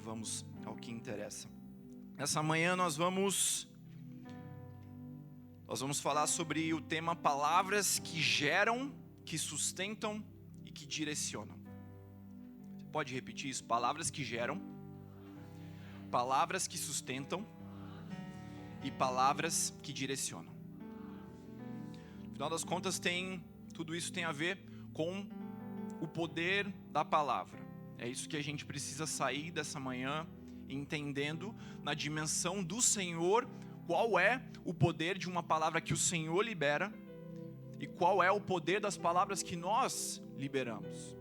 vamos ao que interessa. Nessa manhã nós vamos falar sobre o tema palavras que geram, que sustentam e que direcionam. Você pode repetir isso? Palavras que geram, palavras que sustentam e palavras que direcionam. No final das contas, tudo isso tem a ver com o poder da palavra. É isso que a gente precisa sair dessa manhã entendendo na dimensão do Senhor, qual é o poder de uma palavra que o Senhor libera e qual é o poder das palavras que nós liberamos.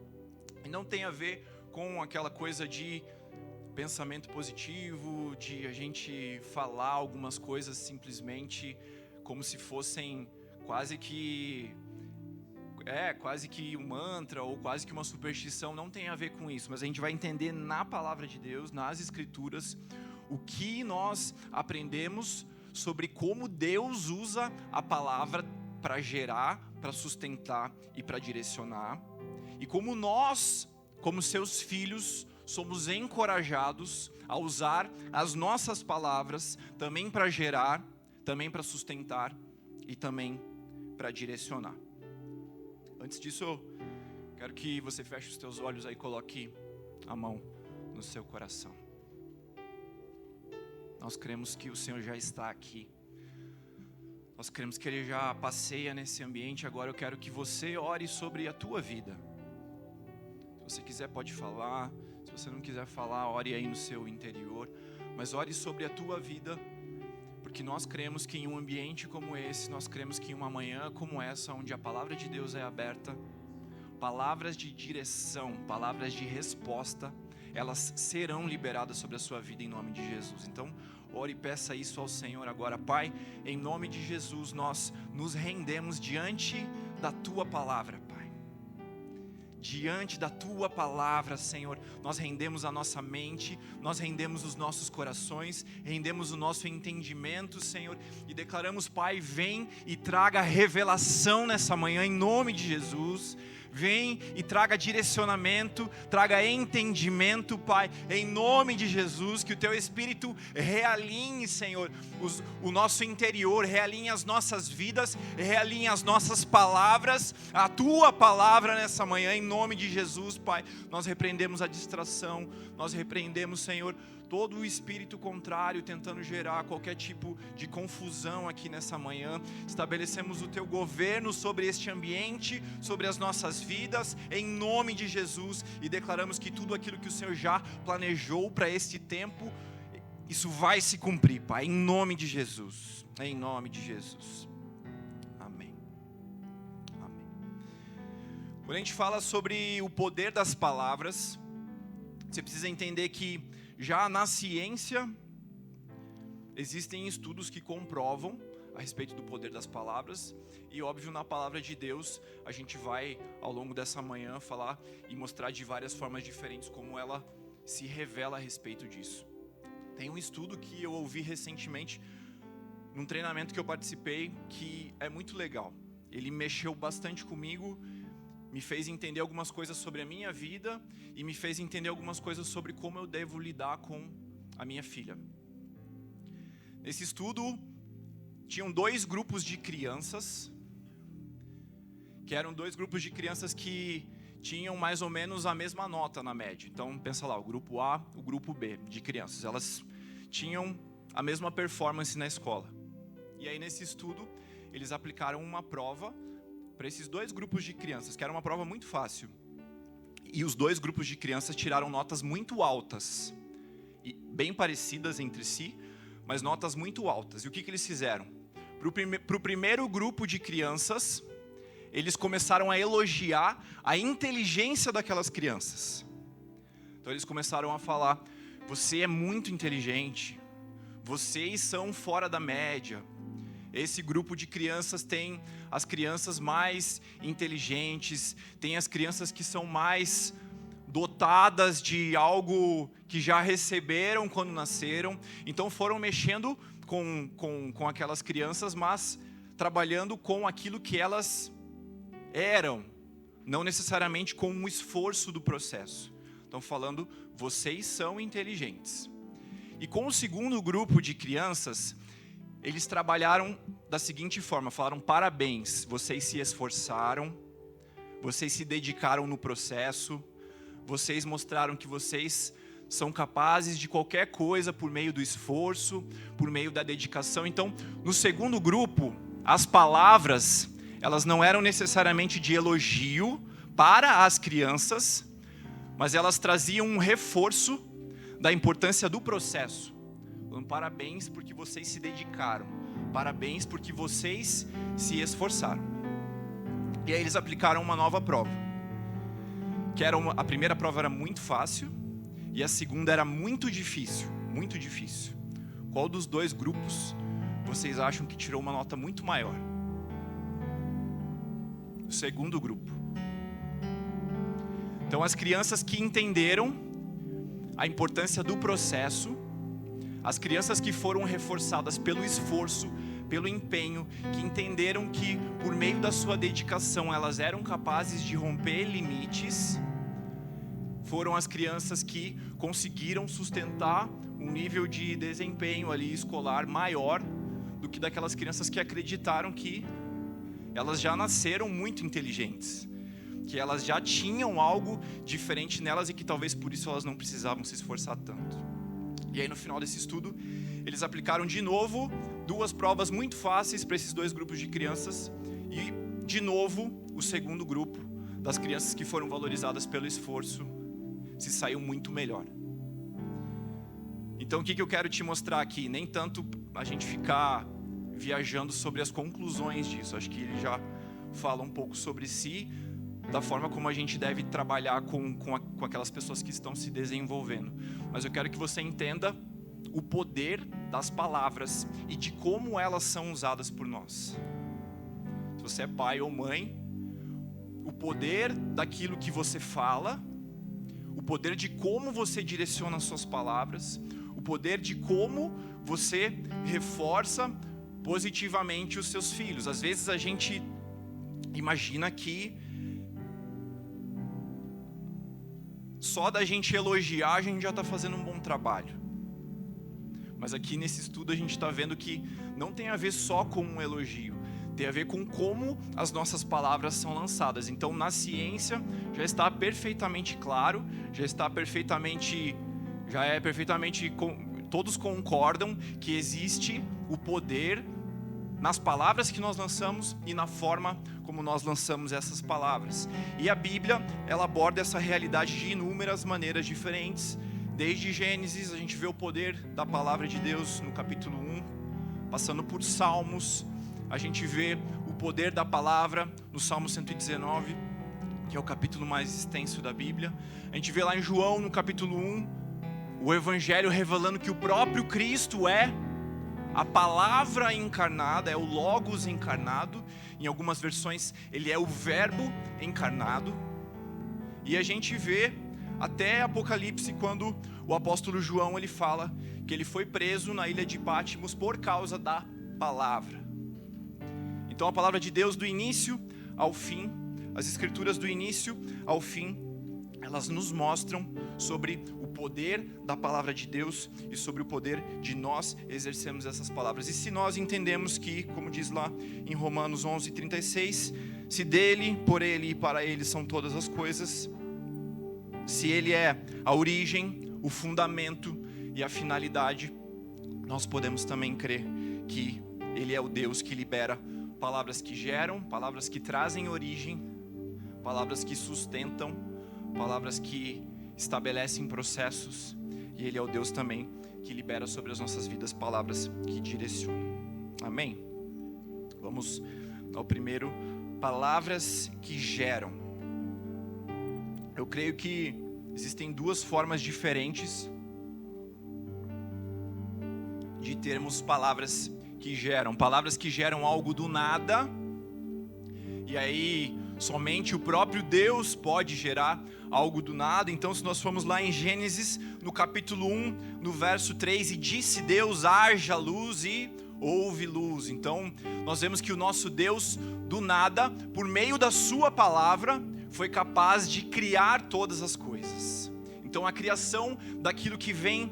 E não tem a ver com aquela coisa de pensamento positivo, de a gente falar algumas coisas simplesmente como se fossem quase que um mantra ou quase que uma superstição. Não tem a ver com isso, mas a gente vai entender na palavra de Deus, nas escrituras, o que nós aprendemos sobre como Deus usa a palavra para gerar, para sustentar e para direcionar, e como nós, como seus filhos, somos encorajados a usar as nossas palavras também para gerar, também para sustentar e também para direcionar. Antes disso, eu quero que você feche os teus olhos aí e coloque a mão no seu coração. Nós cremos que o Senhor já está aqui. Nós cremos que Ele já passeia nesse ambiente. Agora eu quero que você ore sobre a tua vida. Se você quiser, pode falar. Se você não quiser falar, ore aí no seu interior. Mas ore sobre a tua vida. Porque nós cremos que em um ambiente como esse, nós cremos que em uma manhã como essa, onde a palavra de Deus é aberta, palavras de direção, palavras de resposta, elas serão liberadas sobre a sua vida em nome de Jesus. Então, ore e peça isso ao Senhor agora. Pai, em nome de Jesus, nós nos rendemos diante da Tua palavra, Pai. Diante da Tua palavra, Senhor, nós rendemos a nossa mente, nós rendemos os nossos corações, rendemos o nosso entendimento, Senhor, e declaramos, Pai, vem e traga revelação nessa manhã, em nome de Jesus. Vem e traga direcionamento, traga entendimento, Pai, em nome de Jesus, que o Teu Espírito realinhe, Senhor, o nosso interior, realinhe as nossas vidas, realinhe as nossas palavras, a Tua palavra nessa manhã, em nome de Jesus, Pai. Nós repreendemos a distração, nós repreendemos, Senhor, todo o espírito contrário tentando gerar qualquer tipo de confusão aqui nessa manhã. Estabelecemos o Teu governo sobre este ambiente, sobre as nossas vidas, em nome de Jesus, e declaramos que tudo aquilo que o Senhor já planejou para este tempo, isso vai se cumprir, Pai, em nome de Jesus, em nome de Jesus. Amém. Amém. Quando a gente fala sobre o poder das palavras, você precisa entender que já na ciência, existem estudos que comprovam a respeito do poder das palavras. E óbvio, na palavra de Deus, a gente vai, ao longo dessa manhã, falar e mostrar de várias formas diferentes como ela se revela a respeito disso. Tem um estudo que eu ouvi recentemente, num treinamento que eu participei, que é muito legal. Ele mexeu bastante comigo, me fez entender algumas coisas sobre a minha vida e me fez entender algumas coisas sobre como eu devo lidar com a minha filha. Nesse estudo, tinham dois grupos de crianças, que eram dois grupos de crianças que tinham mais ou menos a mesma nota na média. Então, pensa lá, o grupo A, o grupo B de crianças, elas tinham a mesma performance na escola. E aí, nesse estudo, eles aplicaram uma prova para esses dois grupos de crianças, que era uma prova muito fácil. E os dois grupos de crianças tiraram notas muito altas, e bem parecidas entre si, mas notas muito altas. E o que eles fizeram? Para o primeiro grupo de crianças, eles começaram a elogiar a inteligência daquelas crianças. Então eles começaram a falar: você é muito inteligente, vocês são fora da média. Esse grupo de crianças tem as crianças mais inteligentes, tem as crianças que são mais dotadas de algo que já receberam quando nasceram. Então foram mexendo com aquelas crianças, mas trabalhando com aquilo que elas eram, não necessariamente com o esforço do processo. Então Estão falando, vocês são inteligentes. E com o segundo grupo de crianças, eles trabalharam da seguinte forma, falaram, parabéns, vocês se esforçaram, vocês se dedicaram no processo, vocês mostraram que vocês são capazes de qualquer coisa por meio do esforço, por meio da dedicação. Então, no segundo grupo, as palavras, elas não eram necessariamente de elogio para as crianças, mas elas traziam um reforço da importância do processo. Falando, parabéns porque vocês se dedicaram, parabéns porque vocês se esforçaram. E aí eles aplicaram uma nova prova, que era a primeira prova era muito fácil e a segunda era muito difícil, muito difícil. Qual dos dois grupos vocês acham que tirou uma nota muito maior? O segundo grupo. Então as crianças que entenderam a importância do processo, as crianças que foram reforçadas pelo esforço, pelo empenho, que entenderam que por meio da sua dedicação elas eram capazes de romper limites, foram as crianças que conseguiram sustentar um nível de desempenho ali escolar maior do que daquelas crianças que acreditaram que elas já nasceram muito inteligentes, que elas já tinham algo diferente nelas e que talvez por isso elas não precisavam se esforçar tanto. E aí no final desse estudo, eles aplicaram de novo 2 provas muito fáceis para esses 2 grupos de crianças e de novo o segundo grupo das crianças que foram valorizadas pelo esforço se saiu muito melhor. Então o que eu quero te mostrar aqui? Nem tanto a gente ficar viajando sobre as conclusões disso, acho que ele já fala um pouco sobre si, da forma como a gente deve trabalhar com aquelas pessoas que estão se desenvolvendo. Mas eu quero que você entenda o poder das palavras e de como elas são usadas por nós. Se você é pai ou mãe, o poder daquilo que você fala, o poder de como você direciona as suas palavras, o poder de como você reforça positivamente os seus filhos. Às vezes a gente imagina que só da gente elogiar a gente já está fazendo um bom trabalho. Mas aqui nesse estudo a gente está vendo que não tem a ver só com um elogio, tem a ver com como as nossas palavras são lançadas. Então na ciência já está perfeitamente claro, todos concordam que existe o poder nas palavras que nós lançamos e na forma como nós lançamos essas palavras. E a Bíblia, ela aborda essa realidade de inúmeras maneiras diferentes. Desde Gênesis, a gente vê o poder da palavra de Deus no capítulo 1, passando por Salmos, a gente vê o poder da palavra no Salmo 119, que é o capítulo mais extenso da Bíblia. A gente vê lá em João, no capítulo 1, o Evangelho revelando que o próprio Cristo é a palavra encarnada, é o Logos encarnado. Em algumas versões, ele é o Verbo encarnado. E a gente vê até Apocalipse, quando o apóstolo João ele fala que ele foi preso na ilha de Patmos por causa da palavra. Então a palavra de Deus do início ao fim, as escrituras do início ao fim, elas nos mostram sobre o poder da palavra de Deus e sobre o poder de nós exercermos essas palavras. E se nós entendemos que, como diz lá em Romanos 11:36, se dele, por ele e para ele são todas as coisas, se ele é a origem, o fundamento e a finalidade, nós podemos também crer que ele é o Deus que libera palavras que geram, palavras que trazem origem, palavras que sustentam, palavras que estabelecem processos, e ele é o Deus também que libera sobre as nossas vidas palavras que direcionam. Amém? Vamos ao primeiro, palavras que geram. Eu creio que existem 2 formas diferentes de termos palavras que geram algo do nada, e aí somente o próprio Deus pode gerar algo do nada. Então se nós formos lá em Gênesis, no capítulo 1, no verso 3, e disse Deus, haja luz, e houve luz. Então nós vemos que o nosso Deus, do nada, por meio da sua palavra, foi capaz de criar todas as coisas. Então a criação daquilo que vem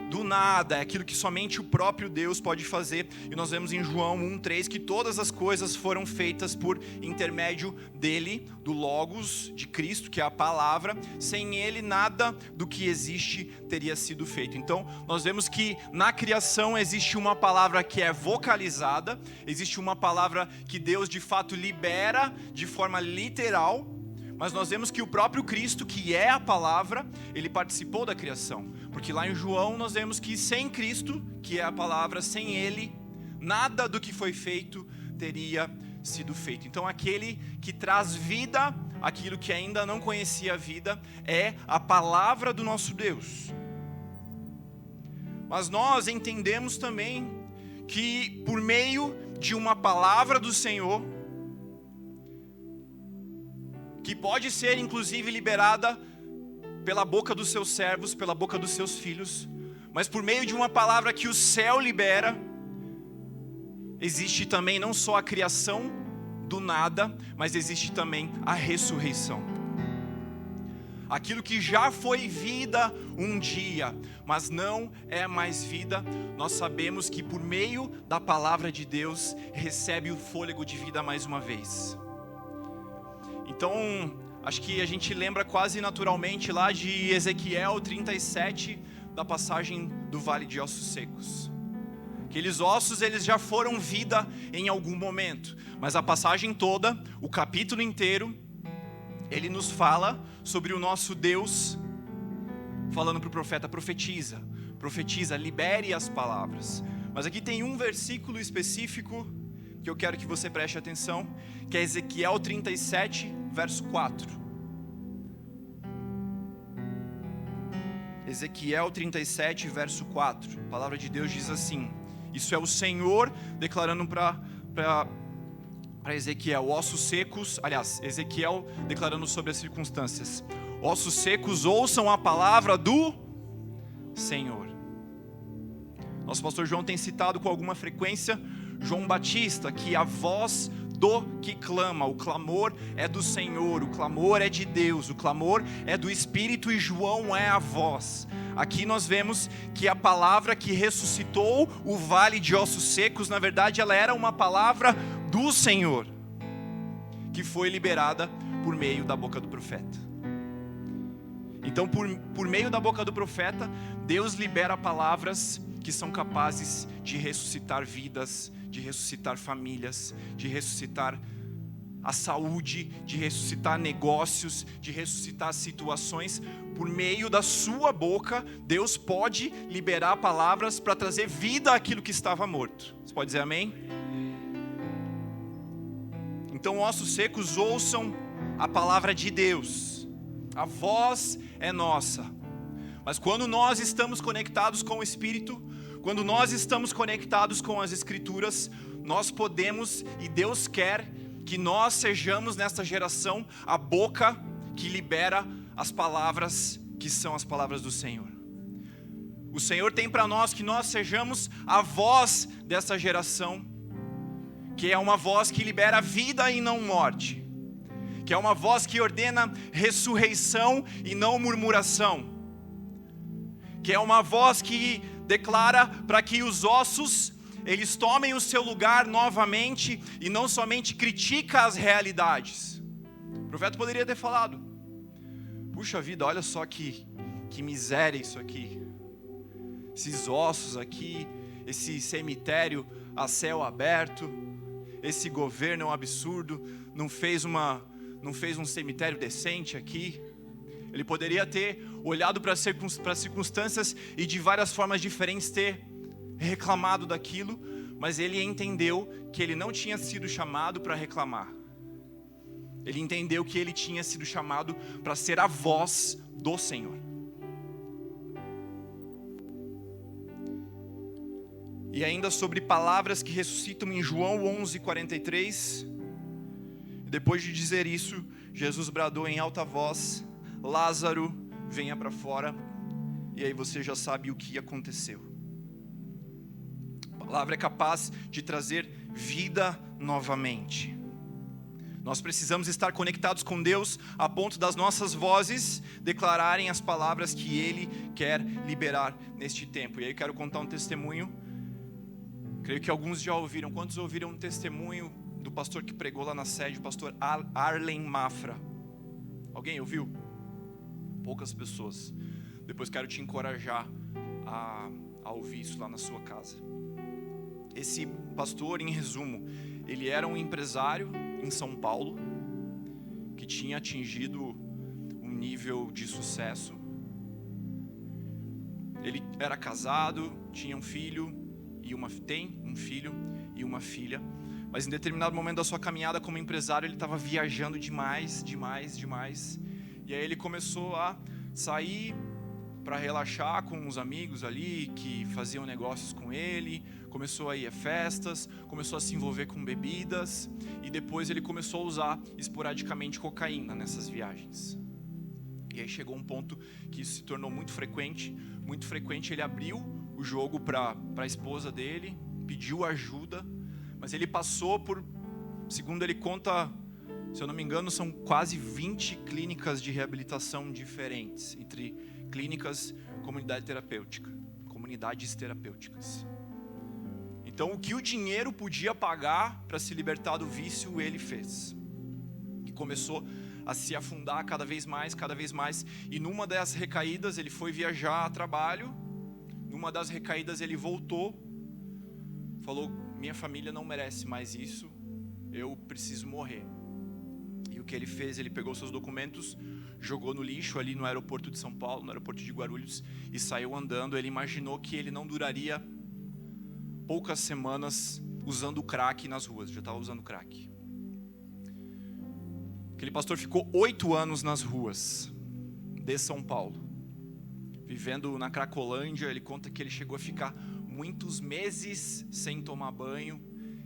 do nada, é aquilo que somente o próprio Deus pode fazer. E nós vemos em João 1:3 que todas as coisas foram feitas por intermédio dele, do Logos, de Cristo, que é a palavra. Sem ele nada do que existe teria sido feito. Então nós vemos que na criação existe uma palavra que é vocalizada, existe uma palavra que Deus de fato libera de forma literal. Mas nós vemos que o próprio Cristo, que é a palavra, ele participou da criação. Porque lá em João nós vemos que sem Cristo, que é a palavra, sem ele, nada do que foi feito teria sido feito. Então aquele que traz vida, aquilo que ainda não conhecia a vida, é a palavra do nosso Deus. Mas nós entendemos também que por meio de uma palavra do Senhor, que pode ser inclusive liberada pela boca dos seus servos, pela boca dos seus filhos, mas por meio de uma palavra que o céu libera, existe também não só a criação do nada, mas existe também a ressurreição. Aquilo que já foi vida um dia, mas não é mais vida, nós sabemos que por meio da palavra de Deus recebe o fôlego de vida mais uma vez. Então, acho que a gente lembra quase naturalmente lá de Ezequiel 37, da passagem do Vale de Ossos Secos. Aqueles ossos, eles já foram vida em algum momento, mas a passagem toda, o capítulo inteiro, ele nos fala sobre o nosso Deus, falando para o profeta: profetiza, profetiza, libere as palavras. Mas aqui tem um versículo específico que eu quero que você preste atenção, que é Ezequiel 37, verso 4. Ezequiel 37, verso 4. A palavra de Deus diz assim: isso é o Senhor declarando para Ezequiel: ossos secos, aliás, Ezequiel declarando sobre as circunstâncias: ossos secos, ouçam a palavra do Senhor. Nosso pastor João tem citado com alguma frequência João Batista, que a voz do que clama, o clamor é do Senhor, o clamor é de Deus, o clamor é do Espírito, e João é a voz. Aqui nós vemos que a palavra que ressuscitou o vale de ossos secos, na verdade ela era uma palavra do Senhor, que foi liberada por meio da boca do profeta. Então por meio da boca do profeta, Deus libera palavras que são capazes de ressuscitar vidas, de ressuscitar famílias, de ressuscitar a saúde, de ressuscitar negócios, de ressuscitar situações. Por meio da sua boca, Deus pode liberar palavras para trazer vida àquilo que estava morto. Você pode dizer amém? Então, ossos secos, ouçam a palavra de Deus. A voz é nossa. Mas quando nós estamos conectados com o Espírito, quando nós estamos conectados com as Escrituras, nós podemos, e Deus quer que nós sejamos nesta geração a boca que libera as palavras que são as palavras do Senhor. O Senhor tem para nós que nós sejamos a voz dessa geração, que é uma voz que libera vida e não morte, que é uma voz que ordena ressurreição e não murmuração, que é uma voz que declara para que os ossos, eles tomem o seu lugar novamente e não somente critica as realidades. O profeta poderia ter falado: puxa vida, olha só que miséria isso aqui. Esses ossos aqui, esse cemitério a céu aberto, esse governo é um absurdo, não fez um cemitério decente aqui. Ele poderia ter olhado para as circunstâncias e de várias formas diferentes ter reclamado daquilo, mas ele entendeu que ele não tinha sido chamado para reclamar. Ele entendeu que ele tinha sido chamado para ser a voz do Senhor. E ainda sobre palavras que ressuscitam, em João 11:43, depois de dizer isso, Jesus bradou em alta voz: Lázaro, venha para fora. E aí você já sabe o que aconteceu. A palavra é capaz de trazer vida novamente. Nós precisamos estar conectados com Deus a ponto das nossas vozes declararem as palavras que Ele quer liberar neste tempo. E aí eu quero contar um testemunho. Creio que alguns já ouviram. Quantos ouviram um testemunho do pastor que pregou lá na sede, o pastor Arlen Mafra? Alguém ouviu? Poucas pessoas. Depois quero te encorajar a ouvir isso lá na sua casa. Esse pastor, em resumo, ele era um empresário em São Paulo, que tinha atingido um nível de sucesso. Ele era casado, tinha um filho, tem um filho e uma filha. Mas em determinado momento da sua caminhada como empresário, ele estava viajando demais. E aí ele começou a sair para relaxar com os amigos ali que faziam negócios com ele, começou a ir a festas, começou a se envolver com bebidas, e depois ele começou a usar esporadicamente cocaína nessas viagens. E aí chegou um ponto que isso se tornou muito frequente. Ele abriu o jogo para a esposa dele, pediu ajuda, mas ele passou por, segundo ele conta, se eu não me engano, são quase 20 clínicas de reabilitação diferentes, entre clínicas, comunidades terapêuticas. Então, o que o dinheiro podia pagar para se libertar do vício, ele fez. E começou a se afundar cada vez mais. E numa das recaídas, ele foi viajar a trabalho. Numa das recaídas, ele voltou. Falou, minha família não merece mais isso. Eu preciso morrer. E o que ele fez? Ele pegou seus documentos, jogou no lixo ali no aeroporto de São Paulo, no aeroporto de Guarulhos, e saiu andando. Ele imaginou que ele não duraria poucas semanas usando crack nas ruas. Já estava usando crack. Aquele pastor ficou 8 anos nas ruas de São Paulo, vivendo na Cracolândia. Ele conta que ele chegou a ficar muitos meses sem tomar banho,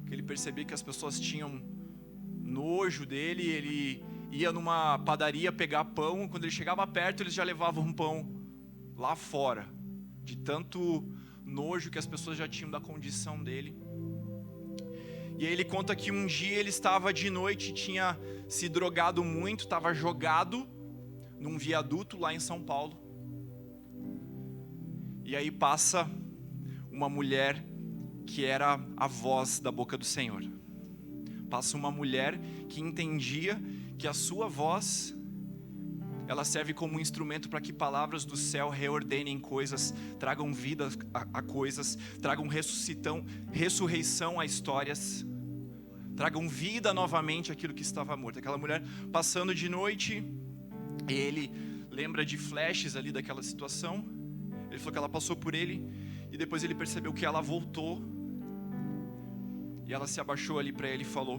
que ele percebia que as pessoas tinham nojo dele. Ele ia numa padaria pegar pão, quando ele chegava perto eles já levavam um pão lá fora, de tanto nojo que as pessoas já tinham da condição dele. E aí ele conta que um dia ele estava de noite, tinha se drogado muito, estava jogado num viaduto lá em São Paulo. E aí passa uma mulher que era a voz da boca do Senhor. Passa uma mulher que entendia que a sua voz, ela serve como um instrumento para que palavras do céu reordenem coisas, tragam vida a coisas, tragam ressurreição a histórias, tragam vida novamente àquilo que estava morto. Aquela mulher passando de noite, ele lembra de flashes ali daquela situação. Ele falou que ela passou por ele e depois ele percebeu que ela voltou. E ela se abaixou ali para ele e falou: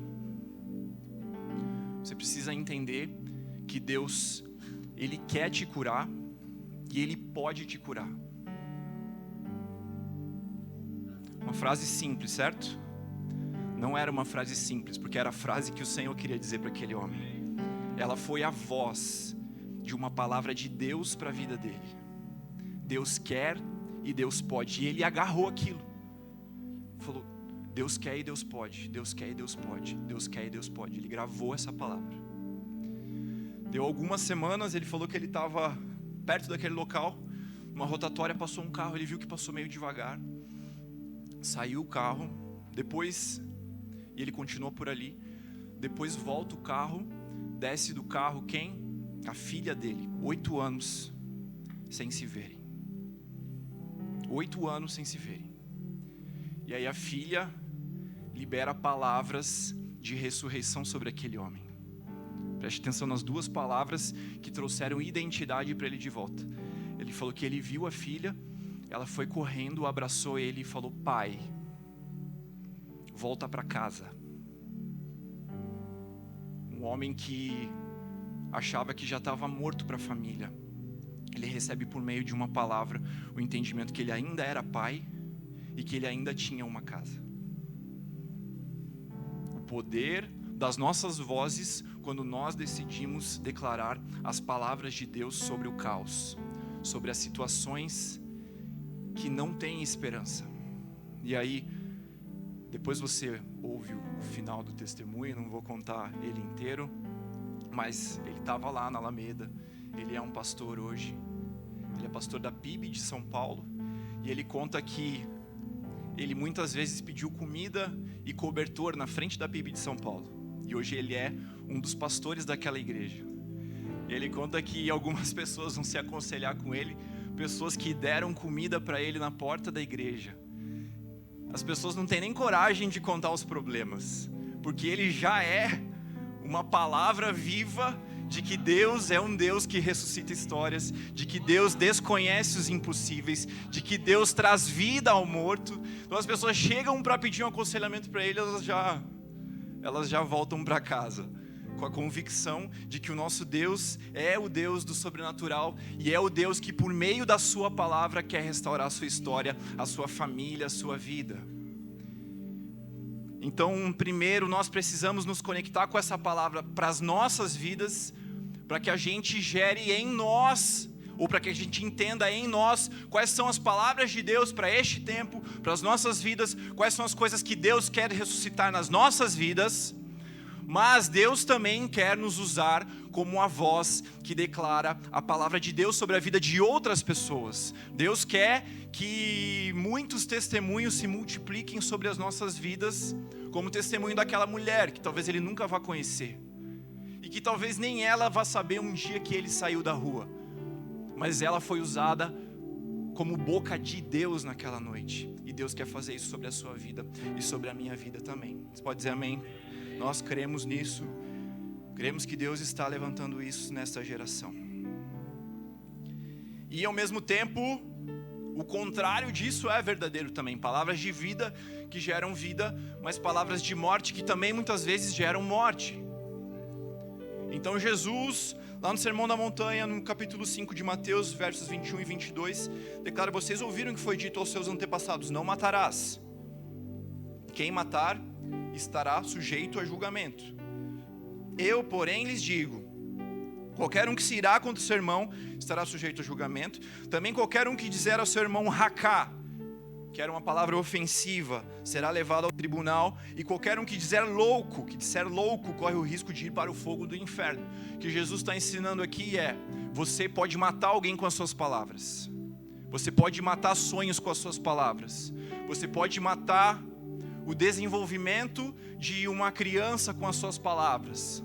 você precisa entender que Deus, Ele quer te curar e Ele pode te curar. Uma frase simples, certo? Não era uma frase simples, porque era a frase que o Senhor queria dizer para aquele homem. Ela foi a voz de uma palavra de Deus para a vida dele. Deus quer e Deus pode. E ele agarrou aquilo. Falou: Deus quer e Deus pode. Deus quer e Deus pode. Deus quer e Deus pode. Ele gravou essa palavra. Deu algumas semanas, ele falou que ele estava perto daquele local. Uma rotatória, passou um carro, ele viu que passou meio devagar. Saiu o carro. Depois, e ele continua por ali. Depois volta o carro. Desce do carro quem? A filha dele. 8 anos sem se verem. 8 anos sem se verem. E aí a filha libera palavras de ressurreição sobre aquele homem. Preste atenção nas duas palavras que trouxeram identidade para ele de volta. Ele falou que ele viu a filha, ela foi correndo, abraçou ele e falou: pai, volta para casa. Um homem que achava que já estava morto para a família, ele recebe por meio de uma palavra o entendimento que ele ainda era pai e que ele ainda tinha uma casa. O poder das nossas vozes quando nós decidimos declarar as palavras de Deus sobre o caos, sobre as situações que não têm esperança. E aí, Depois você ouve o final do testemunho, não vou contar ele inteiro, mas ele estava lá na Alameda, ele é um pastor hoje, ele é pastor da PIB de São Paulo, e ele conta que ele muitas vezes pediu comida e cobertor na frente da PIB de São Paulo, e hoje ele é um dos pastores daquela igreja. E ele conta que algumas pessoas vão se aconselhar com ele, pessoas que deram comida para ele na porta da igreja. As pessoas não têm nem coragem de contar os problemas, porque ele já é uma palavra viva de que Deus é um Deus que ressuscita histórias, de que Deus desconhece os impossíveis, de que Deus traz vida ao morto. Então as pessoas chegam para pedir um aconselhamento para ele, elas já voltam para casa, com a convicção de que o nosso Deus é o Deus do sobrenatural e é o Deus que por meio da sua palavra quer restaurar a sua história, a sua família, a sua vida. Então, primeiro nós precisamos nos conectar com essa palavra para as nossas vidas, para que a gente gere em nós, ou para que a gente entenda em nós quais são as palavras de Deus para este tempo, para as nossas vidas, quais são as coisas que Deus quer ressuscitar nas nossas vidas. Mas Deus também quer nos usar como a voz que declara a palavra de Deus sobre a vida de outras pessoas. Deus quer que muitos testemunhos se multipliquem sobre as nossas vidas, como o testemunho daquela mulher que talvez ele nunca vá conhecer, e que talvez nem ela vá saber um dia que ele saiu da rua, mas ela foi usada como boca de Deus naquela noite, e Deus quer fazer isso sobre a sua vida e sobre a minha vida também. Você pode dizer amém? Nós cremos nisso, cremos que Deus está levantando isso nesta geração. E ao mesmo tempo, o contrário disso é verdadeiro também. Palavras de vida que geram vida, mas palavras de morte que também muitas vezes geram morte. Então Jesus, lá no Sermão da Montanha, no capítulo 5 de Mateus, versos 21 e 22, declara: vocês ouviram que foi dito aos seus antepassados, não matarás. Quem matar estará sujeito a julgamento. Eu, porém, lhes digo: qualquer um que se irá contra o seu irmão estará sujeito a julgamento. Também qualquer um que dizer ao seu irmão racá, que era uma palavra ofensiva, será levado ao tribunal. E qualquer um que disser louco, corre o risco de ir para o fogo do inferno. O que Jesus está ensinando aqui é: você pode matar alguém com as suas palavras. Você pode matar sonhos com as suas palavras. Você pode matar o desenvolvimento de uma criança com as suas palavras.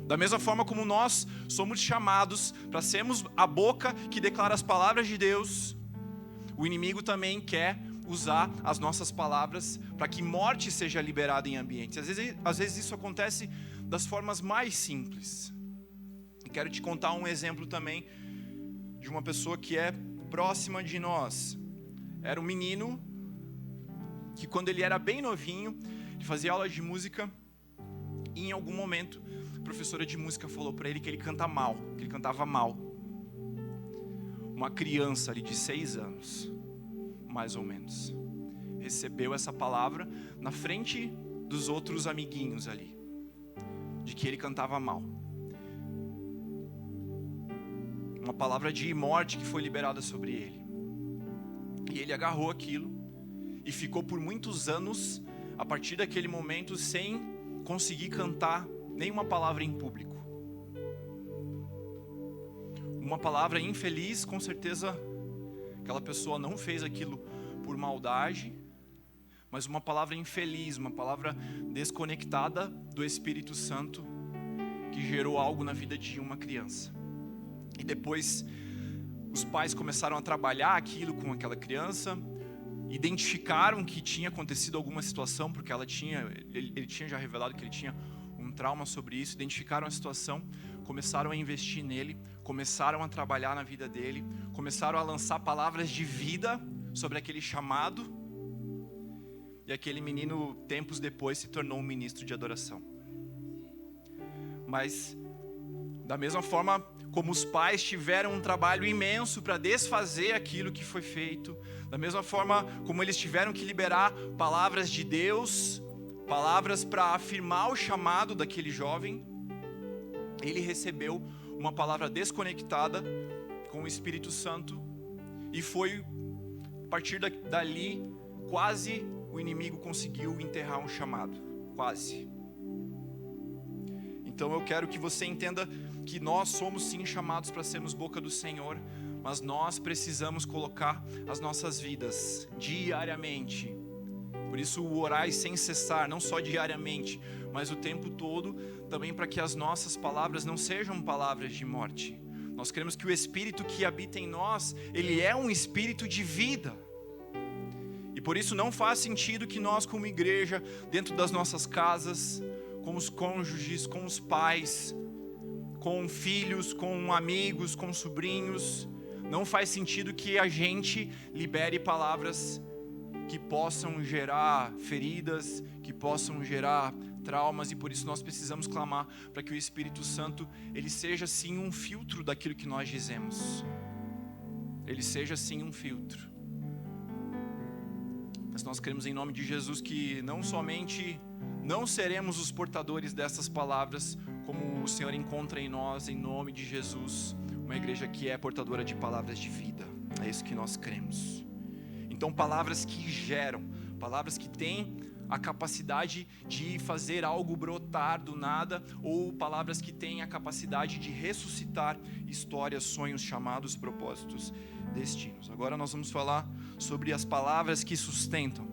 Da mesma forma como nós somos chamados para sermos a boca que declara as palavras de Deus, o inimigo também quer usar as nossas palavras para que morte seja liberada em ambientes. Às vezes isso acontece das formas mais simples. E quero te contar um exemplo também de uma pessoa que é próxima de nós. Era um menino que, quando ele era bem novinho, ele fazia aula de música, e em algum momento a professora de música falou para ele que ele cantava mal. Uma criança ali de 6 anos, mais ou menos, recebeu essa palavra na frente dos outros amiguinhos ali, de que ele cantava mal. Uma palavra de morte que foi liberada sobre ele. E ele agarrou aquilo e ficou por muitos anos, a partir daquele momento, sem conseguir cantar nenhuma palavra em público. Uma palavra infeliz, com certeza aquela pessoa não fez aquilo por maldade, mas uma palavra infeliz, uma palavra desconectada do Espírito Santo, que gerou algo na vida de uma criança. E depois os pais começaram a trabalhar aquilo com aquela criança, identificaram que tinha acontecido alguma situação, porque ele tinha já revelado que ele tinha um trauma sobre isso, identificaram a situação, começaram a investir nele, começaram a trabalhar na vida dele, começaram a lançar palavras de vida sobre aquele chamado, e aquele menino, tempos depois, se tornou um ministro de adoração. Mas, da mesma forma como os pais tiveram um trabalho imenso para desfazer aquilo que foi feito, da mesma forma como eles tiveram que liberar palavras de Deus, palavras para afirmar o chamado daquele jovem, ele recebeu uma palavra desconectada com o Espírito Santo, e foi a partir dali quase o inimigo conseguiu enterrar um chamado, quase. Então eu quero que você entenda que nós somos sim chamados para sermos boca do Senhor, mas nós precisamos colocar as nossas vidas diariamente. Por isso o orar sem cessar, não só diariamente, mas o tempo todo, também para que as nossas palavras não sejam palavras de morte. Nós queremos que o Espírito que habita em nós, ele é um Espírito de vida. E por isso não faz sentido que nós como igreja, dentro das nossas casas, com os cônjuges, com os pais, com filhos, com amigos, com sobrinhos, não faz sentido que a gente libere palavras que possam gerar feridas, que possam gerar traumas, e por isso nós precisamos clamar para que o Espírito Santo, ele seja sim um filtro daquilo que nós dizemos. Ele seja sim um filtro. Mas nós queremos em nome de Jesus que não somente não seremos os portadores dessas palavras, como o Senhor encontra em nós, em nome de Jesus, uma igreja que é portadora de palavras de vida. É isso que nós cremos. Então palavras que geram, palavras que têm a capacidade de fazer algo brotar do nada, ou palavras que têm a capacidade de ressuscitar histórias, sonhos, chamados, propósitos, destinos. Agora nós vamos falar sobre as palavras que sustentam.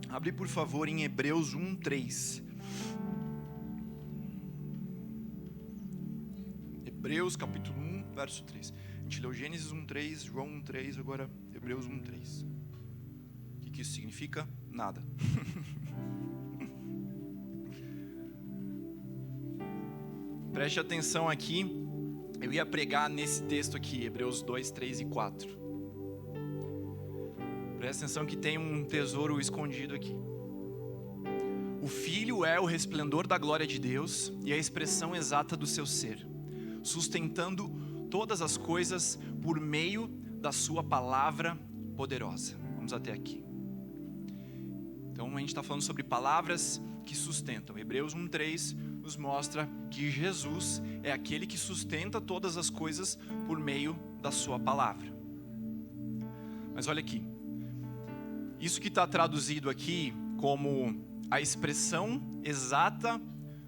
Abre por favor em Hebreus 1:3. Hebreus capítulo 1, verso 3. A gente leu Gênesis 1:3, João 1:3, agora Hebreus 1:3. O que isso significa? Nada. Preste atenção aqui. Eu ia pregar nesse texto aqui, Hebreus 2, 3 e 4. Presta atenção que tem um tesouro escondido aqui. O Filho é o resplendor da glória de Deus e a expressão exata do seu ser, sustentando todas as coisas por meio da sua palavra poderosa. Vamos até aqui. Então a gente está falando sobre palavras que sustentam. Hebreus 1:3 nos mostra que Jesus é aquele que sustenta todas as coisas por meio da sua palavra. Mas olha aqui, isso que está traduzido aqui como a expressão exata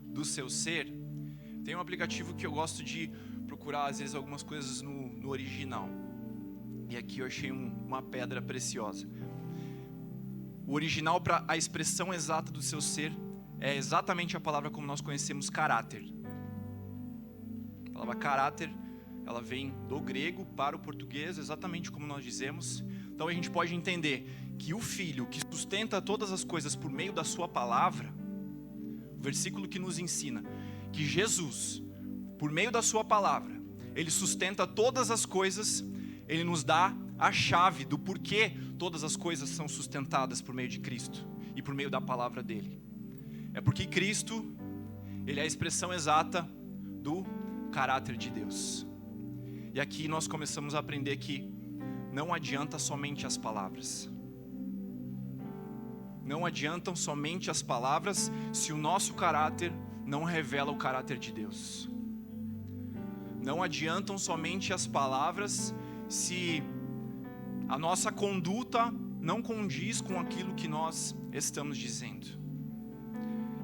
do seu ser, tem um aplicativo que eu gosto de procurar às vezes algumas coisas no original. E aqui eu achei uma pedra preciosa. O original para a expressão exata do seu ser é exatamente a palavra como nós conhecemos, caráter. A palavra caráter, ela vem do grego para o português, exatamente como nós dizemos. Então a gente pode entender que o Filho que sustenta todas as coisas por meio da sua palavra, o versículo que nos ensina que Jesus, por meio da sua palavra, ele sustenta todas as coisas, ele nos dá a chave do porquê todas as coisas são sustentadas por meio de Cristo e por meio da palavra dele. É porque Cristo, ele é a expressão exata do caráter de Deus. E aqui nós começamos a aprender que não adianta somente as palavras. Não adiantam somente as palavras se o nosso caráter não revela o caráter de Deus. Não adiantam somente as palavras se a nossa conduta não condiz com aquilo que nós estamos dizendo.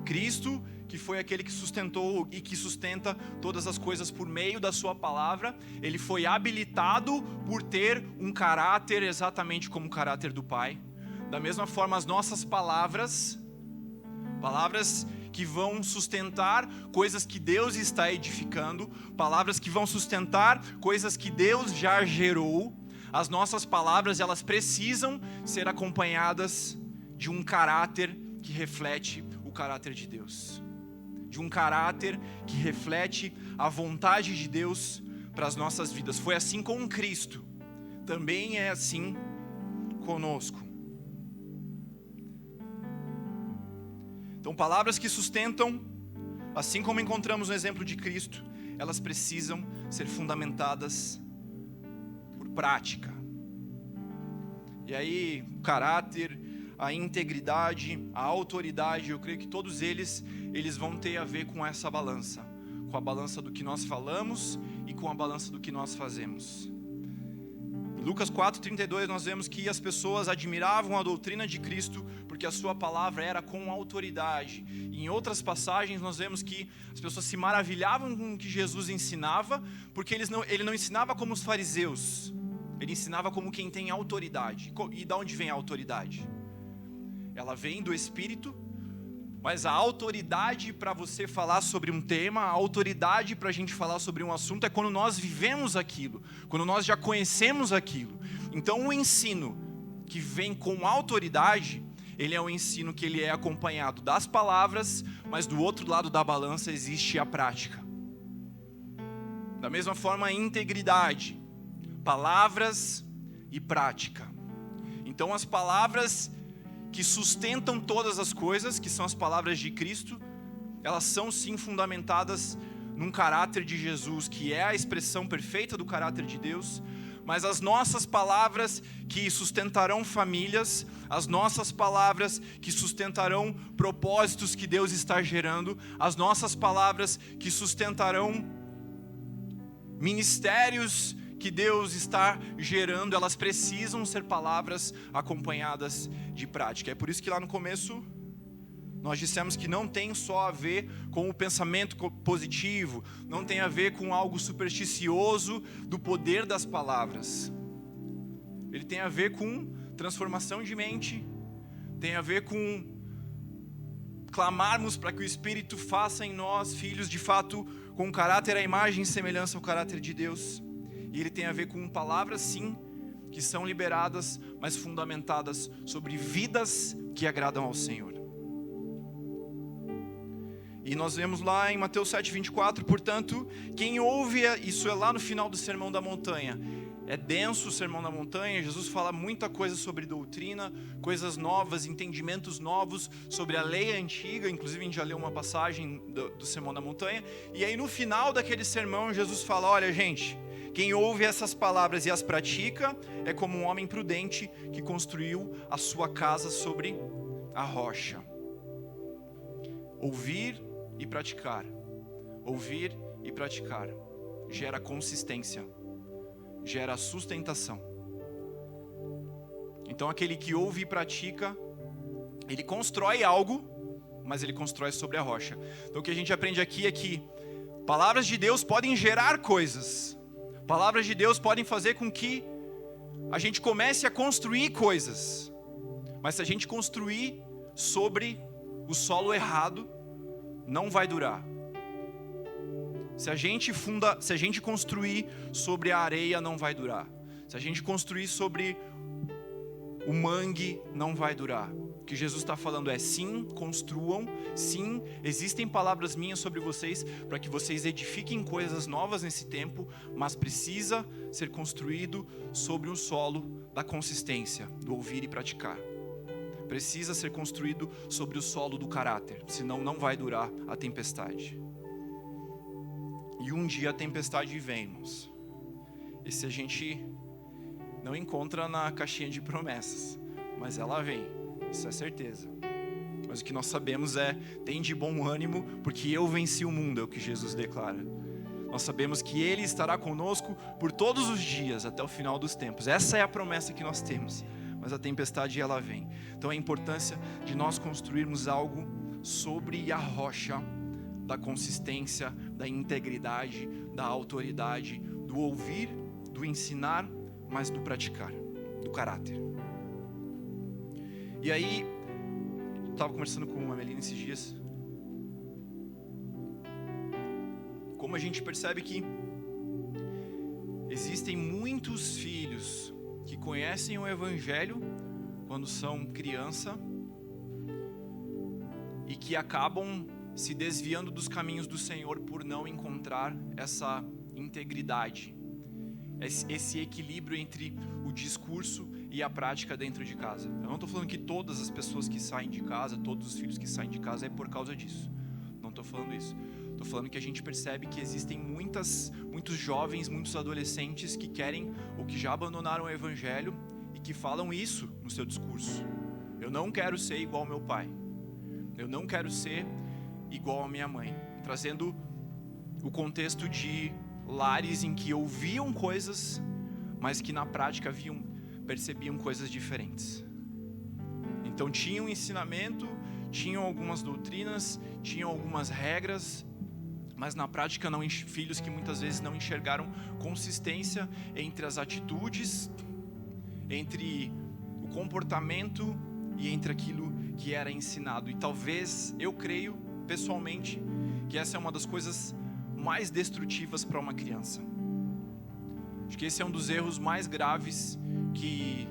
Cristo, que foi aquele que sustentou e que sustenta todas as coisas por meio da sua palavra, ele foi habilitado por ter um caráter exatamente como o caráter do Pai. Da mesma forma, as nossas palavras que vão sustentar coisas que Deus está edificando, palavras que vão sustentar coisas que Deus já gerou, as nossas palavras, elas precisam ser acompanhadas de um caráter que reflete o caráter de Deus, de um caráter que reflete a vontade de Deus para as nossas vidas. Foi assim com Cristo, também é assim conosco. Então, palavras que sustentam, assim como encontramos no exemplo de Cristo, elas precisam ser fundamentadas por prática. E aí, o caráter, a integridade, a autoridade, eu creio que todos eles vão ter a ver com essa balança, com a balança do que nós falamos e com a balança do que nós fazemos. Lucas 4:32 nós vemos que as pessoas admiravam a doutrina de Cristo porque a sua palavra era com autoridade. E em outras passagens nós vemos que as pessoas se maravilhavam com o que Jesus ensinava, porque ele não ensinava como os fariseus, ele ensinava como quem tem autoridade. E de onde vem a autoridade? Ela vem do Espírito, mas a autoridade para você falar sobre um tema, a autoridade para a gente falar sobre um assunto é quando nós vivemos aquilo, quando nós já conhecemos aquilo. Então o ensino que vem com autoridade, ele é um ensino que ele é acompanhado das palavras, mas do outro lado da balança existe a prática. Da mesma forma, a integridade, palavras e prática. Então as palavras que sustentam todas as coisas, que são as palavras de Cristo, elas são sim fundamentadas num caráter de Jesus, que é a expressão perfeita do caráter de Deus, mas as nossas palavras que sustentarão famílias, as nossas palavras que sustentarão propósitos que Deus está gerando, as nossas palavras que sustentarão ministérios que Deus está gerando, elas precisam ser palavras acompanhadas de prática. É por isso que lá no começo nós dissemos que não tem só a ver com o pensamento positivo, não tem a ver com algo supersticioso do poder das palavras. Ele tem a ver com transformação de mente, tem a ver com clamarmos para que o Espírito faça em nós filhos de fato com caráter, a imagem e semelhança ao caráter de Deus. E ele tem a ver com palavras, sim, que são liberadas, mas fundamentadas sobre vidas que agradam ao Senhor. E nós vemos lá em Mateus 7:24, portanto, quem ouve, isso é lá no final do Sermão da Montanha. É denso o Sermão da Montanha, Jesus fala muita coisa sobre doutrina, coisas novas, entendimentos novos sobre a lei antiga, inclusive a gente já leu uma passagem do Sermão da Montanha, e aí no final daquele sermão Jesus fala, olha gente, quem ouve essas palavras e as pratica é como um homem prudente que construiu a sua casa sobre a rocha. Ouvir e praticar. Ouvir e praticar. Gera consistência. Gera sustentação. Então aquele que ouve e pratica, ele constrói algo, mas ele constrói sobre a rocha. Então o que a gente aprende aqui é que palavras de Deus podem gerar coisas. Palavras de Deus podem fazer com que a gente comece a construir coisas. Mas se a gente construir sobre o solo errado, não vai durar. Se a gente construir sobre a areia, não vai durar. Se a gente construir sobre o mangue, não vai durar. O que Jesus está falando é, sim, construam, sim, existem palavras minhas sobre vocês, para que vocês edifiquem coisas novas nesse tempo, mas precisa ser construído sobre um solo da consistência, do ouvir e praticar. Precisa ser construído sobre o solo do caráter, senão não vai durar a tempestade. E um dia a tempestade vem, irmãos. Esse a gente não encontra na caixinha de promessas, mas ela vem, isso é certeza. Mas o que nós sabemos é, tem de bom ânimo, porque eu venci o mundo, é o que Jesus declara. Nós sabemos que Ele estará conosco por todos os dias, até o final dos tempos. Essa é a promessa que nós temos, mas a tempestade ela vem. Então a importância de nós construirmos algo sobre a rocha da consistência, da integridade, da autoridade, do ouvir, do ensinar, mas do praticar, do caráter. E aí, eu estava conversando com a Melina esses dias, como a gente percebe que existem muitos filhos que conhecem o Evangelho quando são criança e que acabam se desviando dos caminhos do Senhor por não encontrar essa integridade, esse equilíbrio entre o discurso e a prática dentro de casa. Eu não estou falando que todas as pessoas que saem de casa, todos os filhos que saem de casa é por causa disso. Não estou falando isso. Estou falando que a gente percebe que existem muitos jovens, muitos adolescentes que querem ou que já abandonaram o Evangelho e que falam isso no seu discurso. Eu não quero ser igual ao meu pai. Eu não quero ser igual à minha mãe. Trazendo o contexto de lares em que ouviam coisas, mas que na prática percebiam coisas diferentes. Então tinham ensinamento, tinham algumas doutrinas, tinham algumas regras, mas na prática filhos que muitas vezes não enxergaram consistência entre as atitudes, entre o comportamento e entre aquilo que era ensinado. E talvez, eu creio pessoalmente, que essa é uma das coisas mais destrutivas para uma criança. Acho que esse é um dos erros mais graves que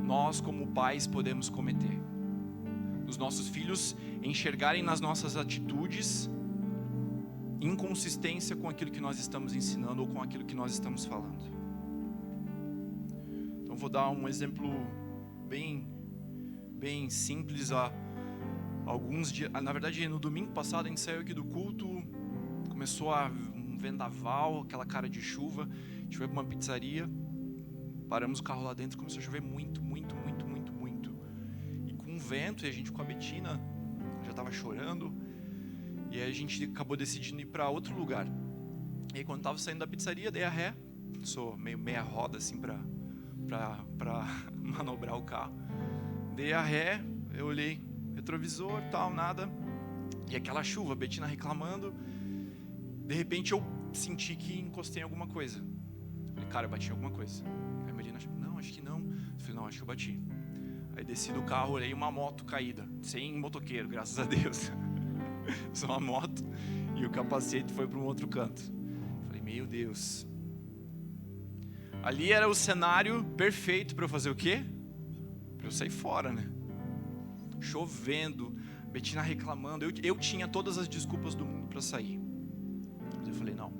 nós como pais podemos cometer. Os nossos filhos enxergarem nas nossas atitudes inconsistência com aquilo que nós estamos ensinando ou com aquilo que nós estamos falando. Então vou dar um exemplo bem simples. Alguns dias, na verdade no domingo passado a gente saiu aqui do culto, começou um vendaval, aquela cara de chuva, a gente foi para uma pizzaria, paramos o carro lá dentro, começou a chover muito, e com vento, e a gente com a Betina já estava chorando, e aí a gente acabou decidindo ir para outro lugar. E aí quando estava saindo da pizzaria, dei a ré, sou meio meia roda assim para manobrar o carro, dei a ré, eu olhei retrovisor, tal, nada, e aquela chuva, a Betina reclamando. De repente eu senti que encostei em alguma coisa. Falei, cara, eu bati em alguma coisa. Aí a Betina, não, acho que não. Eu falei, não, acho que eu bati. Aí desci do carro, olhei uma moto caída, sem motoqueiro, graças a Deus. Só uma moto, e o capacete foi para um outro canto. Falei, meu Deus. Ali era o cenário perfeito para eu fazer o quê? Para eu sair fora, né? Chovendo, Betina reclamando, eu tinha todas as desculpas do mundo para sair. Mas eu falei, não.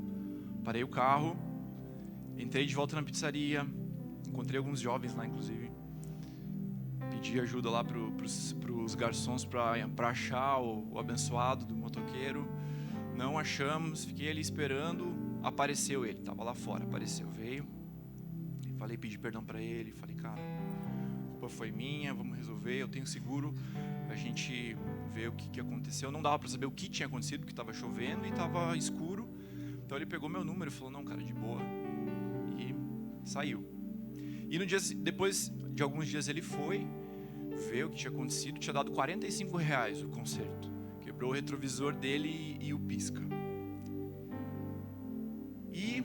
Parei o carro, entrei de volta na pizzaria, encontrei alguns jovens lá, inclusive. Pedi ajuda lá pros garçons para achar o abençoado do motoqueiro. Não achamos, fiquei ali esperando. Apareceu ele, estava lá fora, apareceu, veio. Falei, pedi perdão para ele, falei, cara, a culpa foi minha, vamos resolver, eu tenho seguro. A gente vê o que aconteceu. Não dava para saber o que tinha acontecido, porque estava chovendo e estava escuro. Então ele pegou meu número e falou, não, cara, de boa. E saiu. E depois de alguns dias ele foi ver o que tinha acontecido. Tinha dado R$45 o conserto. Quebrou o retrovisor dele e o pisca. E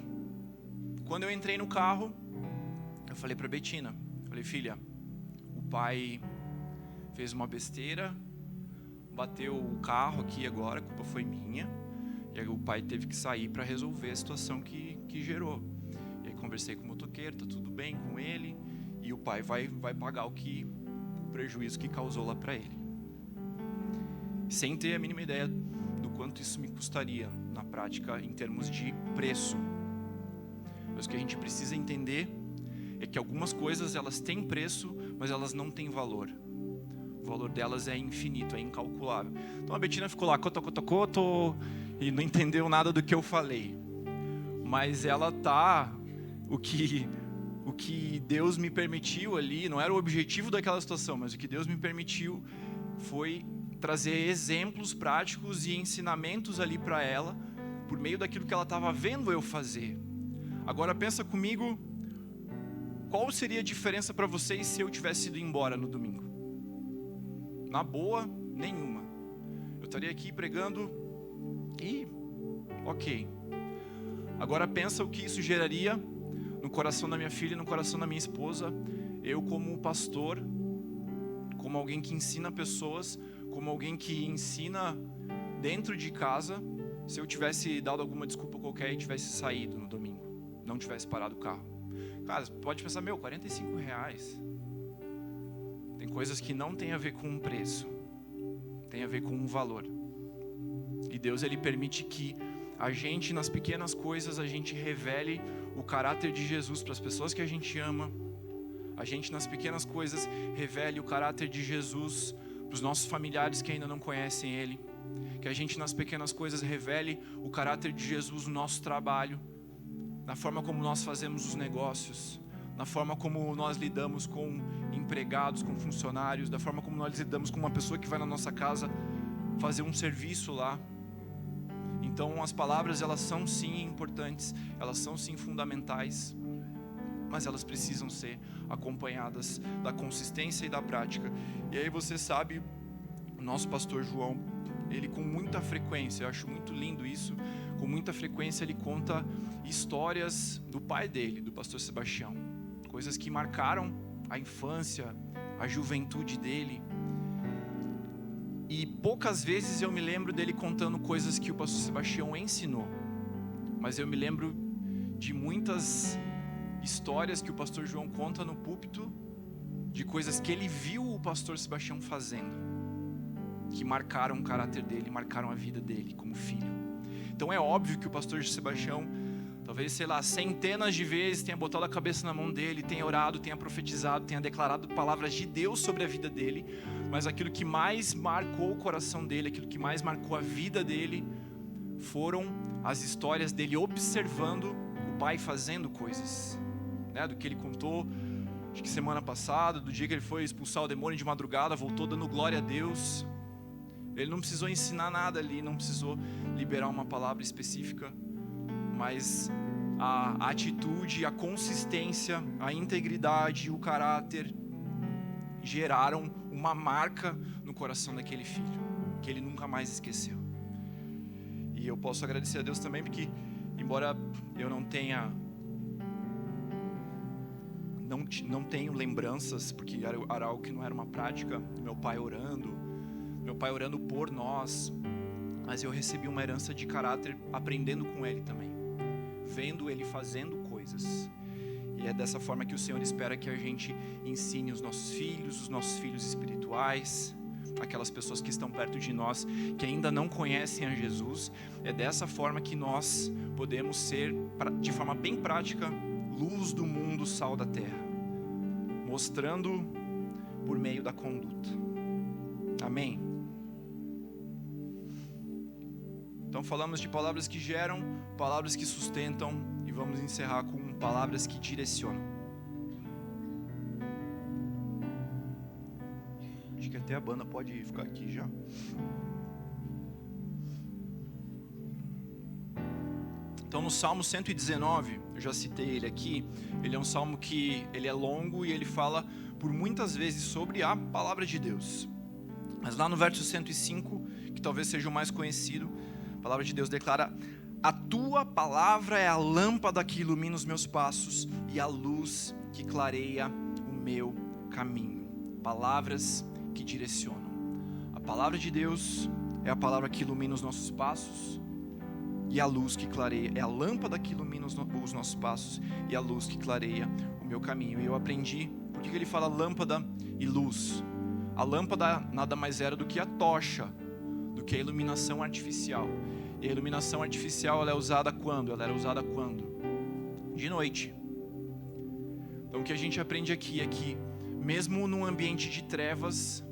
quando eu entrei no carro, eu falei para Betina, falei, filha, o pai fez uma besteira, bateu o carro aqui agora, a culpa foi minha. E aí o pai teve que sair para resolver a situação que gerou. E aí conversei com o motoqueiro, tá tudo bem com ele, e o pai vai pagar o prejuízo que causou lá para ele. Sem ter a mínima ideia do quanto isso me custaria na prática em termos de preço. Mas o que a gente precisa entender é que algumas coisas elas têm preço, mas elas não têm valor. O valor delas é infinito, é incalculável. Então a Betina ficou lá, coto, e não entendeu nada do que eu falei. Mas ela o que Deus me permitiu ali, não era o objetivo daquela situação, mas o que Deus me permitiu foi trazer exemplos práticos e ensinamentos ali para ela, por meio daquilo que ela estava vendo eu fazer. Agora pensa comigo, qual seria a diferença para vocês se eu tivesse ido embora no domingo? Na boa, nenhuma. Eu estaria aqui pregando e ok. Agora pensa o que isso geraria no coração da minha filha e no coração da minha esposa. Eu como pastor, como alguém que ensina pessoas, como alguém que ensina dentro de casa, se eu tivesse dado alguma desculpa qualquer e tivesse saído no domingo, não tivesse parado o carro. Cara, pode pensar, R$45. Tem coisas que não tem a ver com um preço, tem a ver com um valor. E Deus, Ele permite que a gente, nas pequenas coisas, a gente revele o caráter de Jesus para as pessoas que a gente ama. A gente, nas pequenas coisas, revele o caráter de Jesus para os nossos familiares que ainda não conhecem Ele. Que a gente, nas pequenas coisas, revele o caráter de Jesus no nosso trabalho, na forma como nós fazemos os negócios, na forma como nós lidamos com empregados, com funcionários, da forma como nós lidamos com uma pessoa que vai na nossa casa fazer um serviço lá. Então as palavras, elas são sim importantes, elas são sim fundamentais, mas elas precisam ser acompanhadas da consistência e da prática. E aí você sabe, o nosso pastor João, ele com muita frequência, eu acho muito lindo isso, com muita frequência ele conta histórias do pai dele, do pastor Sebastião, coisas que marcaram a infância, a juventude dele. E poucas vezes eu me lembro dele contando coisas que o pastor Sebastião ensinou, mas eu me lembro de muitas histórias que o pastor João conta no púlpito, de coisas que ele viu o pastor Sebastião fazendo, que marcaram o caráter dele, marcaram a vida dele como filho. Então é óbvio que o pastor Sebastião, talvez, centenas de vezes tenha botado a cabeça na mão dele, tenha orado, tenha profetizado, tenha declarado palavras de Deus sobre a vida dele, mas aquilo que mais marcou o coração dele, aquilo que mais marcou a vida dele, foram as histórias dele observando o pai fazendo coisas, né? Do que ele contou, acho que semana passada, do dia que ele foi expulsar o demônio de madrugada, voltou dando glória a Deus. Ele não precisou ensinar nada ali, não precisou liberar uma palavra específica, mas a atitude, a consistência, a integridade, o caráter geraram uma marca no coração daquele filho, que ele nunca mais esqueceu. E eu posso agradecer a Deus também, porque embora eu não tenho lembranças, porque era algo que não era uma prática, meu pai orando por nós, mas eu recebi uma herança de caráter aprendendo com ele também, vendo ele fazendo coisas. E é dessa forma que o Senhor espera que a gente ensine os nossos filhos espirituais, aquelas pessoas que estão perto de nós, que ainda não conhecem a Jesus. É dessa forma que nós podemos ser, de forma bem prática, luz do mundo, sal da terra, mostrando por meio da conduta. Amém? Então falamos de palavras que geram, palavras que sustentam, e vamos encerrar com palavras que direcionam. Acho que até a banda pode ficar aqui já. Então no Salmo 119, eu já citei ele aqui, ele é um salmo que ele é longo e ele fala por muitas vezes sobre a palavra de Deus. Mas lá no verso 105, que talvez seja o mais conhecido, a palavra de Deus declara: a tua palavra é a lâmpada que ilumina os meus passos e a luz que clareia o meu caminho. Palavras que direcionam. A palavra de Deus é a palavra que ilumina os nossos passos e a luz que clareia, é a lâmpada que ilumina os nossos passos e a luz que clareia o meu caminho. E eu aprendi, por que ele fala lâmpada e luz? A lâmpada nada mais era do que a tocha, do que a iluminação artificial. E a iluminação artificial, ela é usada quando? Ela era usada quando? De noite. Então o que a gente aprende aqui é que, mesmo num ambiente de trevas,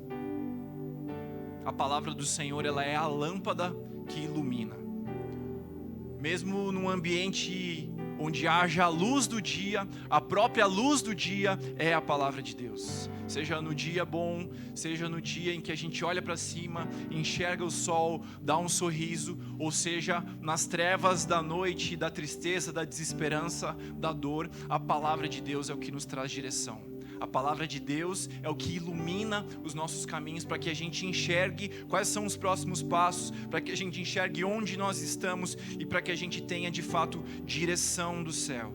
a palavra do Senhor, ela é a lâmpada que ilumina. Mesmo num ambiente onde haja a luz do dia, a própria luz do dia é a palavra de Deus. Seja no dia bom, seja no dia em que a gente olha para cima, enxerga o sol, dá um sorriso, ou seja, nas trevas da noite, da tristeza, da desesperança, da dor, a palavra de Deus é o que nos traz direção. A palavra de Deus é o que ilumina os nossos caminhos, para que a gente enxergue quais são os próximos passos, para que a gente enxergue onde nós estamos e para que a gente tenha de fato direção do céu.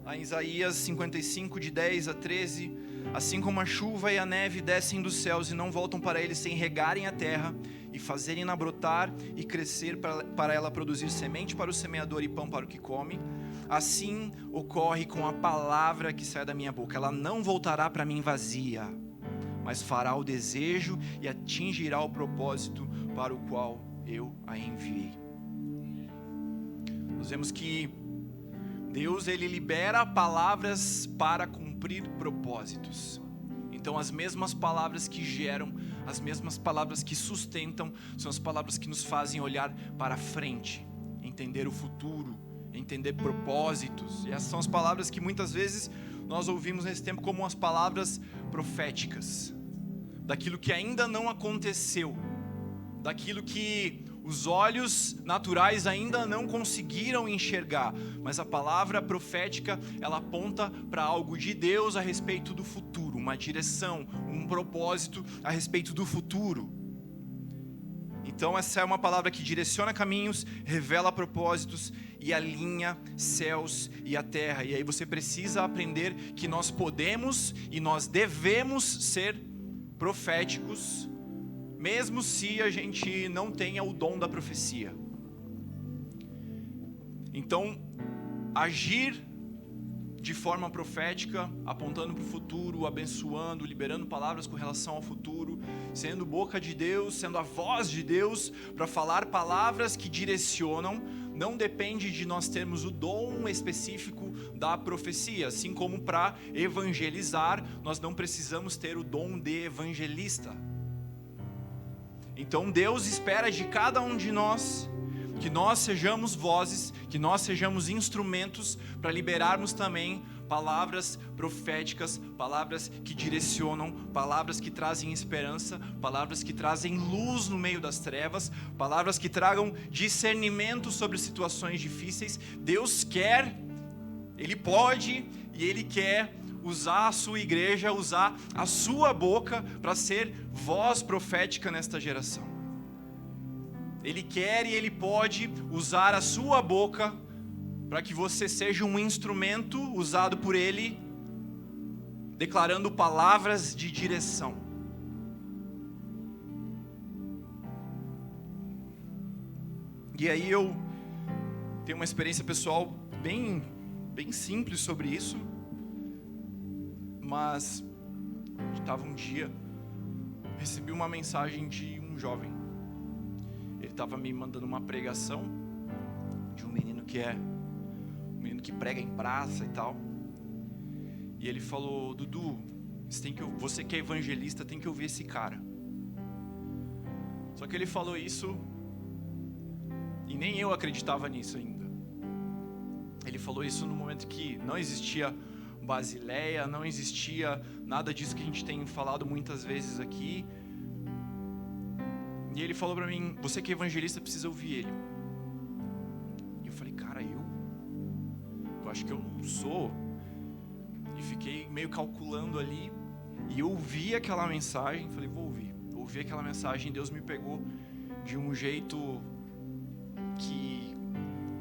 Lá em Isaías 55, de 10 a 13, assim como a chuva e a neve descem dos céus e não voltam para eles sem regarem a terra e fazerem-na brotar e crescer para ela produzir semente para o semeador e pão para o que come, assim ocorre com a palavra que sai da minha boca. Ela não voltará para mim vazia, mas fará o desejo e atingirá o propósito para o qual eu a enviei. Nós vemos que Deus, ele libera palavras para cumprir propósitos. Então as mesmas palavras que geram, as mesmas palavras que sustentam, são as palavras que nos fazem olhar para frente, entender o futuro, entender propósitos. E essas são as palavras que muitas vezes nós ouvimos nesse tempo como as palavras proféticas, daquilo que ainda não aconteceu, daquilo que os olhos naturais ainda não conseguiram enxergar, mas a palavra profética, ela aponta para algo de Deus a respeito do futuro, uma direção, um propósito a respeito do futuro. Então essa é uma palavra que direciona caminhos, revela propósitos e alinha céus e a terra. E aí você precisa aprender que nós podemos e nós devemos ser proféticos, mesmo se a gente não tenha o dom da profecia. Então, agir de forma profética, apontando para o futuro, abençoando, liberando palavras com relação ao futuro, sendo boca de Deus, sendo a voz de Deus, para falar palavras que direcionam, não depende de nós termos o dom específico da profecia, assim como para evangelizar, nós não precisamos ter o dom de evangelista. Então Deus espera de cada um de nós que nós sejamos vozes, que nós sejamos instrumentos para liberarmos também palavras proféticas, palavras que direcionam, palavras que trazem esperança, palavras que trazem luz no meio das trevas, palavras que tragam discernimento sobre situações difíceis. Deus quer, Ele pode e Ele quer usar a sua igreja, usar a sua boca para ser voz profética nesta geração. Ele quer e Ele pode usar a sua boca para que você seja um instrumento usado por Ele, declarando palavras de direção. E aí eu tenho uma experiência pessoal bem simples sobre isso, mas estava um dia, recebi uma mensagem de um jovem. Ele estava me mandando uma pregação de um menino que prega em praça e tal. E ele falou: Dudu, você que é evangelista tem que ouvir esse cara. Só que ele falou isso e nem eu acreditava nisso ainda. Ele falou isso no momento que não existia Basileia, não existia nada disso que a gente tem falado muitas vezes aqui. E ele falou pra mim: você que é evangelista precisa ouvir ele. E eu falei: cara, eu acho que eu não sou. E fiquei meio calculando ali. E eu ouvi aquela mensagem, falei: vou ouvir. Ouvi aquela mensagem, Deus me pegou de um jeito que,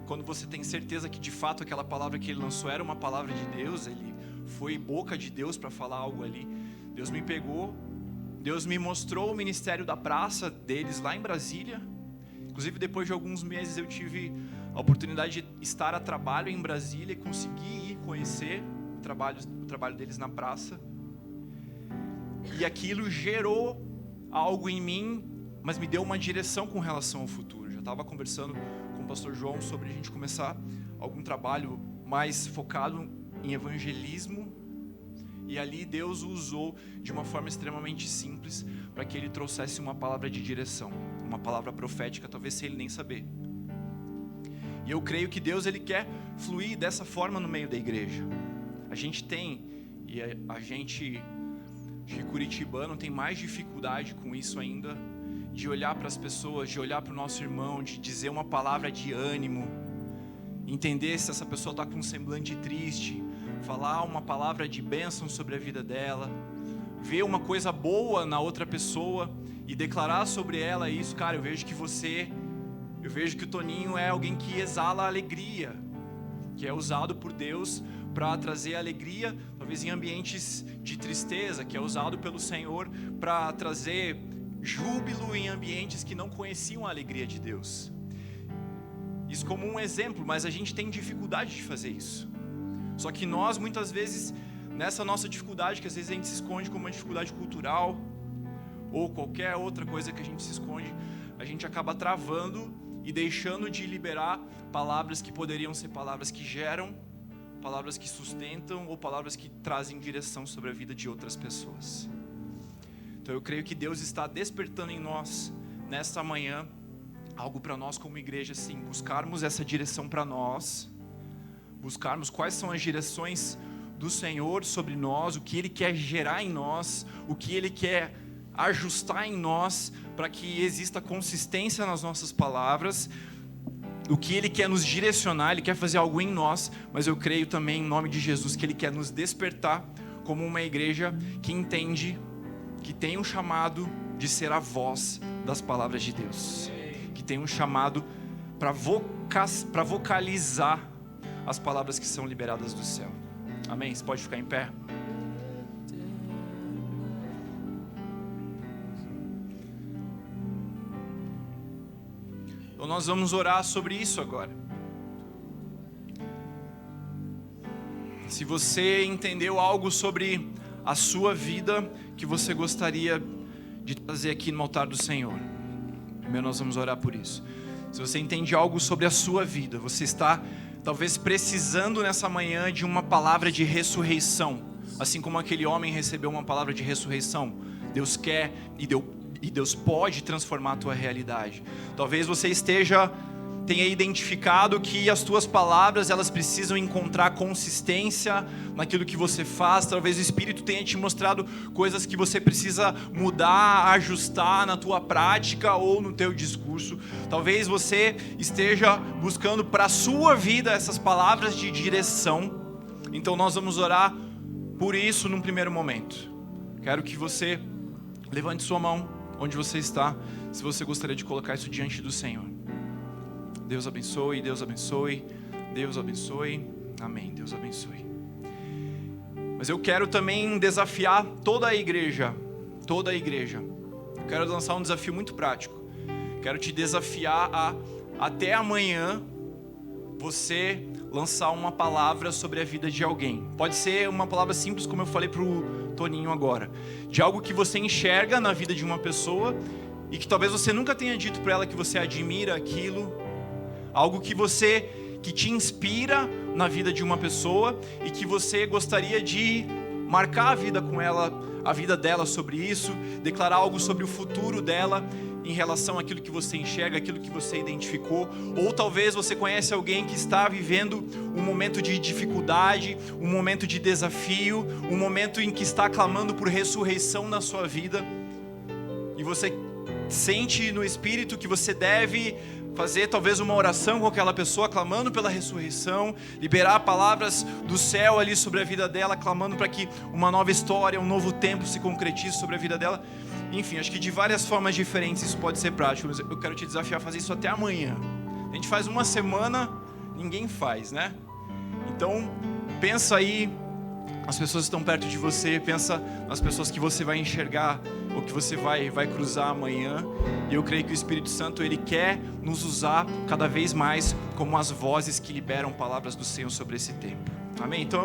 quando você tem certeza que de fato aquela palavra que ele lançou era uma palavra de Deus, ele foi boca de Deus para falar algo ali. Deus me pegou, Deus me mostrou o ministério da praça deles lá em Brasília. Inclusive, depois de alguns meses eu tive a oportunidade de estar a trabalho em Brasília e conseguir ir conhecer o trabalho deles na praça. E aquilo gerou algo em mim, mas me deu uma direção com relação ao futuro. Eu já estava conversando com o pastor João sobre a gente começar algum trabalho mais focado em evangelismo. E ali Deus o usou de uma forma extremamente simples para que ele trouxesse uma palavra de direção, uma palavra profética, talvez sem ele nem saber. E eu creio que Deus, ele quer fluir dessa forma no meio da igreja. A gente tem, e a gente de curitibano tem mais dificuldade com isso ainda, de olhar para as pessoas, de olhar para o nosso irmão, de dizer uma palavra de ânimo, entender se essa pessoa está com um semblante triste, falar uma palavra de bênção sobre a vida dela, ver uma coisa boa na outra pessoa e declarar sobre ela isso. Cara, eu vejo que o Toninho é alguém que exala alegria, que é usado por Deus para trazer alegria, talvez em ambientes de tristeza, que é usado pelo Senhor para trazer júbilo em ambientes que não conheciam a alegria de Deus. Isso como um exemplo, mas a gente tem dificuldade de fazer isso. Só que nós, muitas vezes, nessa nossa dificuldade, que às vezes a gente se esconde como uma dificuldade cultural, ou qualquer outra coisa que a gente se esconde, a gente acaba travando e deixando de liberar palavras que poderiam ser palavras que geram, palavras que sustentam, ou palavras que trazem direção sobre a vida de outras pessoas. Então eu creio que Deus está despertando em nós, nesta manhã, algo para nós como igreja, assim, buscarmos essa direção para nós, buscarmos quais são as direções do Senhor sobre nós, o que Ele quer gerar em nós, o que Ele quer ajustar em nós para que exista consistência nas nossas palavras. O que Ele quer nos direcionar, Ele quer fazer algo em nós, mas eu creio também em nome de Jesus que Ele quer nos despertar como uma igreja que entende que tem um chamado de ser a voz das palavras de Deus, que tem um chamado para vocalizar as palavras que são liberadas do céu. Amém? Você pode ficar em pé? Então nós vamos orar sobre isso agora. Se você entendeu algo sobre a sua vida que você gostaria de trazer aqui no altar do Senhor, primeiro nós vamos orar por isso. Se você entende algo sobre a sua vida, você está talvez precisando nessa manhã de uma palavra de ressurreição, assim como aquele homem recebeu uma palavra de ressurreição. Deus quer e Deus pode transformar a tua realidade. Talvez você tenha identificado que as tuas palavras, elas precisam encontrar consistência naquilo que você faz. Talvez o Espírito tenha te mostrado coisas que você precisa mudar, ajustar na tua prática ou no teu discurso. Talvez você esteja buscando para a sua vida essas palavras de direção. Então nós vamos orar por isso num primeiro momento. Quero que você levante sua mão onde você está, se você gostaria de colocar isso diante do Senhor. Deus abençoe, Deus abençoe, Deus abençoe, amém, Deus abençoe. Mas eu quero também desafiar toda a igreja. Eu quero lançar um desafio muito prático. Quero te desafiar a, até amanhã, você lançar uma palavra sobre a vida de alguém. Pode ser uma palavra simples, como eu falei para o Toninho agora, de algo que você enxerga na vida de uma pessoa e que talvez você nunca tenha dito para ela que você admira aquilo, algo que te inspira na vida de uma pessoa e que você gostaria de marcar a vida com ela, a vida dela sobre isso, declarar algo sobre o futuro dela em relação àquilo que você enxerga, aquilo que você identificou. Ou talvez você conhece alguém que está vivendo um momento de dificuldade, um momento de desafio, um momento em que está clamando por ressurreição na sua vida, e você sente no Espírito que você deve fazer talvez uma oração com aquela pessoa, clamando pela ressurreição, liberar palavras do céu ali sobre a vida dela, clamando para que uma nova história, um novo tempo se concretize sobre a vida dela. Enfim, acho que de várias formas diferentes isso pode ser prático, mas eu quero te desafiar a fazer isso até amanhã. A gente faz uma semana, ninguém faz, né? Então, pensa aí, as pessoas que estão perto de você, pensa nas pessoas que você vai enxergar, ou que você vai cruzar amanhã. E eu creio que o Espírito Santo, Ele quer nos usar cada vez mais como as vozes que liberam palavras do Senhor sobre esse tempo. Amém? Então